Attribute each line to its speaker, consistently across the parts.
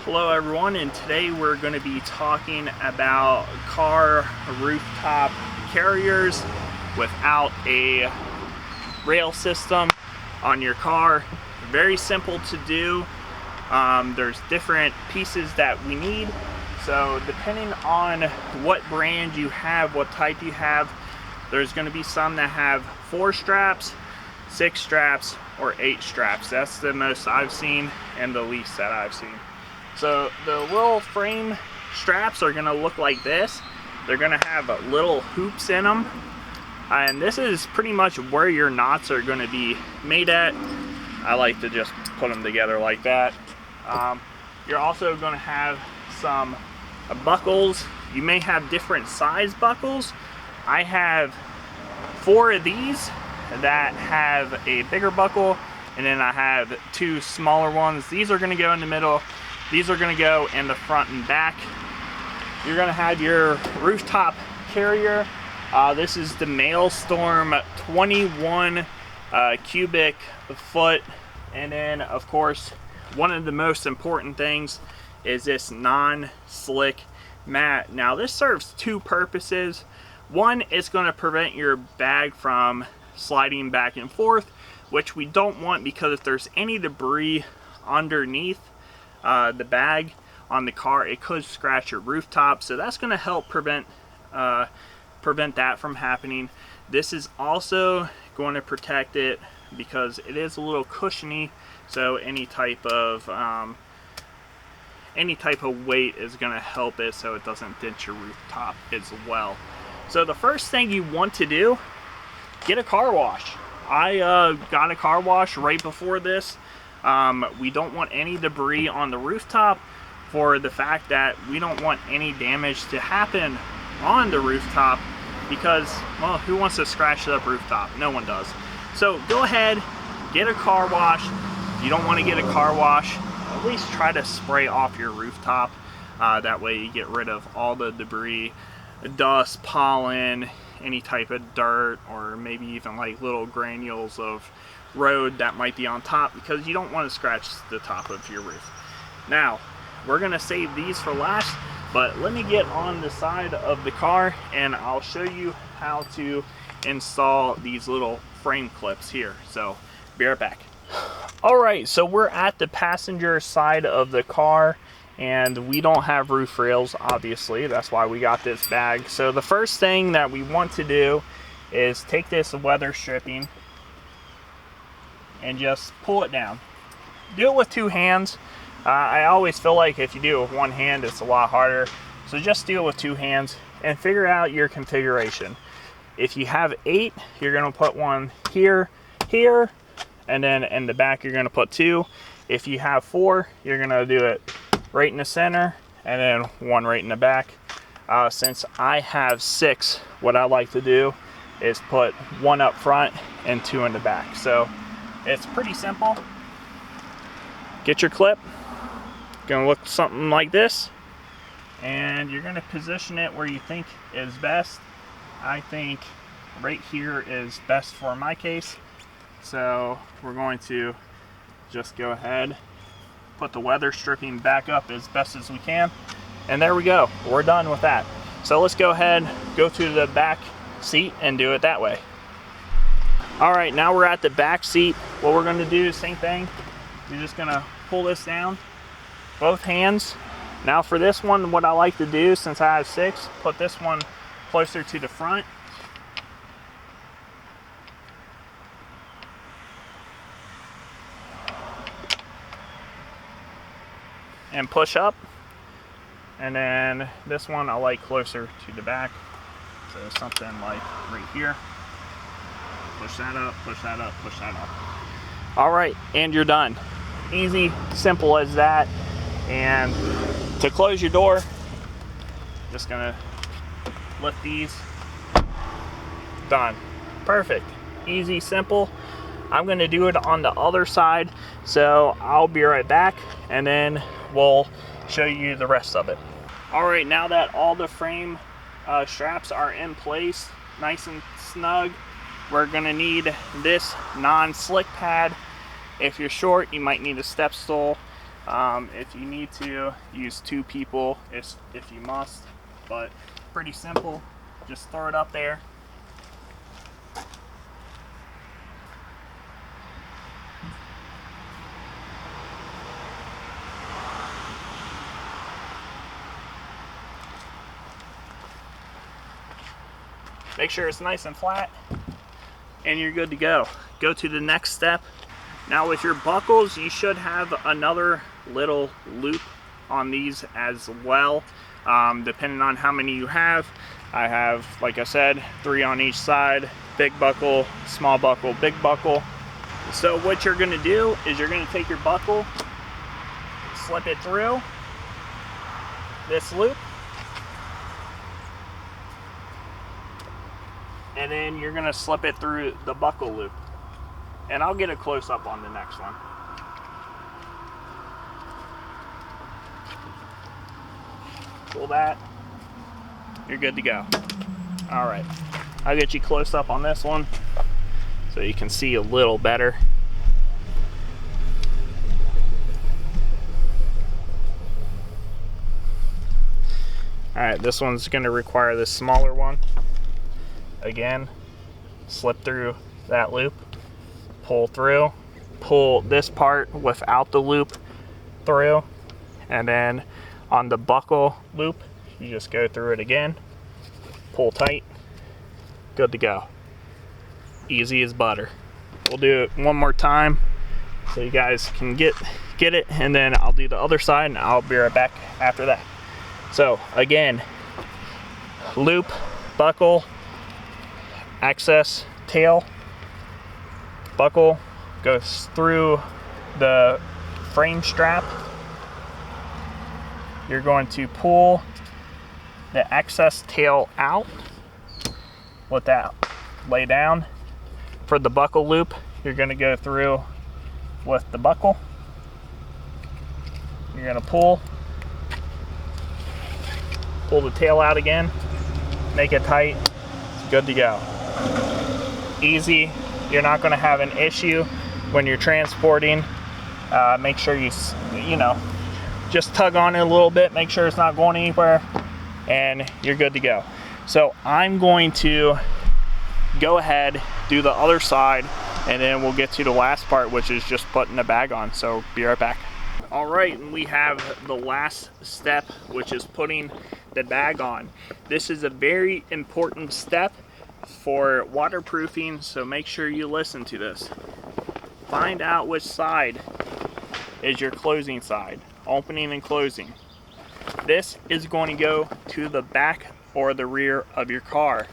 Speaker 1: Hello everyone, and today we're going to be talking about car rooftop carriers without a rail system on your car. Very simple to do. There's different pieces that we need, so depending on what brand you have, what type you have, there's going to be some that have 4 straps, 6 straps, or 8 straps. That's the most I've seen and the least that I've seen. So the little frame straps are going to look like this. They're going to have little hoops in them, and this is pretty much where your knots are going to be made at. I like to just put them together like that. You're also going to have some buckles. You may have different size buckles. I have 4 of these that have a bigger buckle, and then I have 2 smaller ones. These are going to go in the middle. These are going to go in the front and back. You're going to have your rooftop carrier. This is the Maelstrom 21 cubic foot. And then, of course, one of the most important things is this non-slick mat. Now, this serves 2 purposes. One, it's going to prevent your bag from sliding back and forth, which we don't want, because if there's any debris underneath the bag on the car, it could scratch your rooftop. So that's going to help prevent that from happening. This is also going to protect it because it is a little cushiony, so any type of weight is going to help it so it doesn't dent your rooftop as well. So the first thing you want to do, get a car wash. I got a car wash right before this. We don't want any debris on the rooftop, for the fact that we don't want any damage to happen on the rooftop, because, well, who wants to scratch the rooftop? No one does. So go ahead, get a car wash. If you don't want to get a car wash, at least try to spray off your rooftop. That way you get rid of all the debris, dust, pollen, any type of dirt, or maybe even like little granules of road that might be on top, because you don't want to scratch the top of your roof. Now, we're going to save these for last, but let me get on the side of the car and I'll show you how to install these little frame clips here. So, be right back. Alright, so we're at the passenger side of the car, and we don't have roof rails, obviously. That's why we got this bag. So the first thing that we want to do is take this weather stripping and just pull it down. Do it with 2 hands. I always feel like if you do it with 1 hand, it's a lot harder. So just do it with 2 hands and figure out your configuration. If you have 8, you're going to put 1 here, here, and then in the back you're going to put 2. If you have 4, you're going to do it right in the center and then 1 right in the back. Since I have 6, what I like to do is put 1 up front and 2 in the back. So it's pretty simple. Get your clip. Gonna look something like this, and you're gonna position it where you think is best. I think right here is best for my case. So we're going to just go ahead, put the weather stripping back up as best as we can, and there we go. We're done with that. So let's go ahead, go to the back seat and do it that way. Alright, now we're at the back seat. What we're going to do is same thing. You're just going to pull this down, both hands. Now for this one, what I like to do, since I have 6, put this one closer to the front. And push up. And then this one I like closer to the back. So something like right here. Push that up, push that up, push that up. All right, and you're done. Easy, simple as that. And to close your door, just gonna lift these. Done. Perfect. Easy, simple. I'm gonna do it on the other side, so I'll be right back and then we'll show you the rest of it. All right, now that all the frame straps are in place, nice and snug, we're gonna need this non-slick pad. If you're short, you might need a step stool. If you need to, use 2 people if you must, but pretty simple. Just throw it up there. Make sure it's nice and flat, and you're good to go. Go to the next step. Now with your buckles, you should have another little loop on these as well, depending on how many you have. I have, like I said, 3 on each side, big buckle, small buckle, big buckle. So what you're gonna do is you're gonna take your buckle, slip it through this loop, and then you're gonna slip it through the buckle loop. And I'll get a close up on the next one. Pull that, you're good to go. All right, I'll get you close up on this one so you can see a little better. All right, this one's gonna require this smaller one. Again, slip through that loop, pull through, pull this part without the loop through, and then on the buckle loop, you just go through it again, pull tight, good to go. Easy as butter. We'll do it one more time so you guys can get it, and then I'll do the other side and I'll be right back after that. So again, loop, buckle, access tail, buckle goes through the frame strap. You're going to pull the excess tail out, let that lay down. For the buckle loop, you're going to go through with the buckle. You're going to pull the tail out again, make it tight, it's good to go. Easy. You're not going to have an issue when you're transporting. Make sure you just tug on it a little bit, make sure it's not going anywhere, and you're good to go. So I'm going to go ahead, do the other side, and then we'll get to the last part, which is just putting the bag on. So be right back. All right, and we have the last step, which is putting the bag on. This is a very important step for waterproofing, so make sure you listen to this. Find out which side is your closing side, opening and closing. This is going to go to the back or the rear of your car.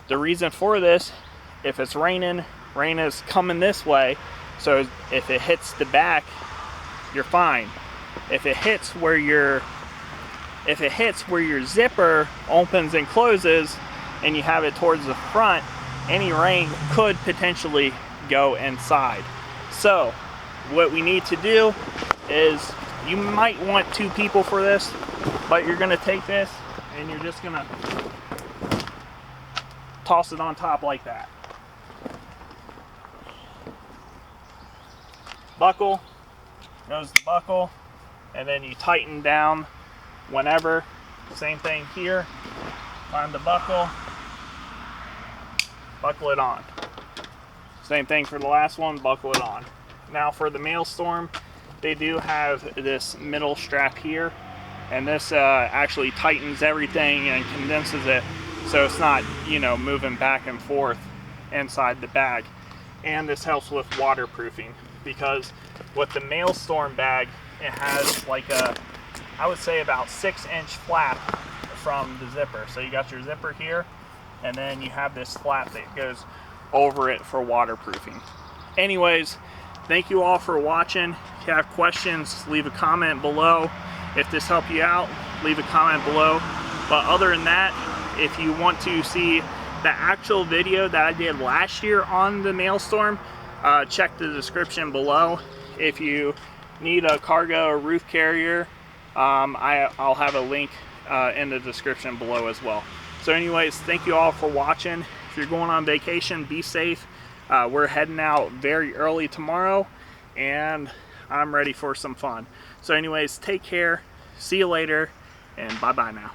Speaker 1: The reason for this, if it's raining, rain is coming this way, so if it hits the back, you're fine. If it hits where your zipper opens and closes and you have it towards the front, any rain could potentially go inside. So what we need to do is, you might want 2 people for this, but you're gonna take this and you're just gonna toss it on top like that. Buckle, goes the buckle, and then you tighten down whenever. Same thing here, find the buckle, buckle it on. Same thing for the last one, buckle it on. Now for the Maelstrom, they do have this middle strap here, and this actually tightens everything and condenses it so it's not, moving back and forth inside the bag. And this helps with waterproofing, because with the Maelstrom bag, it has like I would say about 6-inch flap from the zipper. So you got your zipper here, and then you have this flap that goes over it for waterproofing. Anyways, thank you all for watching. If you have questions, leave a comment below. If this helped you out, leave a comment below. But other than that, if you want to see the actual video that I did last year on the Maelstrom, check the description below. If you need a cargo or roof carrier, I'll have a link in the description below as well. So anyways, thank you all for watching. If you're going on vacation, be safe. We're heading out very early tomorrow, and I'm ready for some fun. So anyways, take care, see you later, and bye-bye now.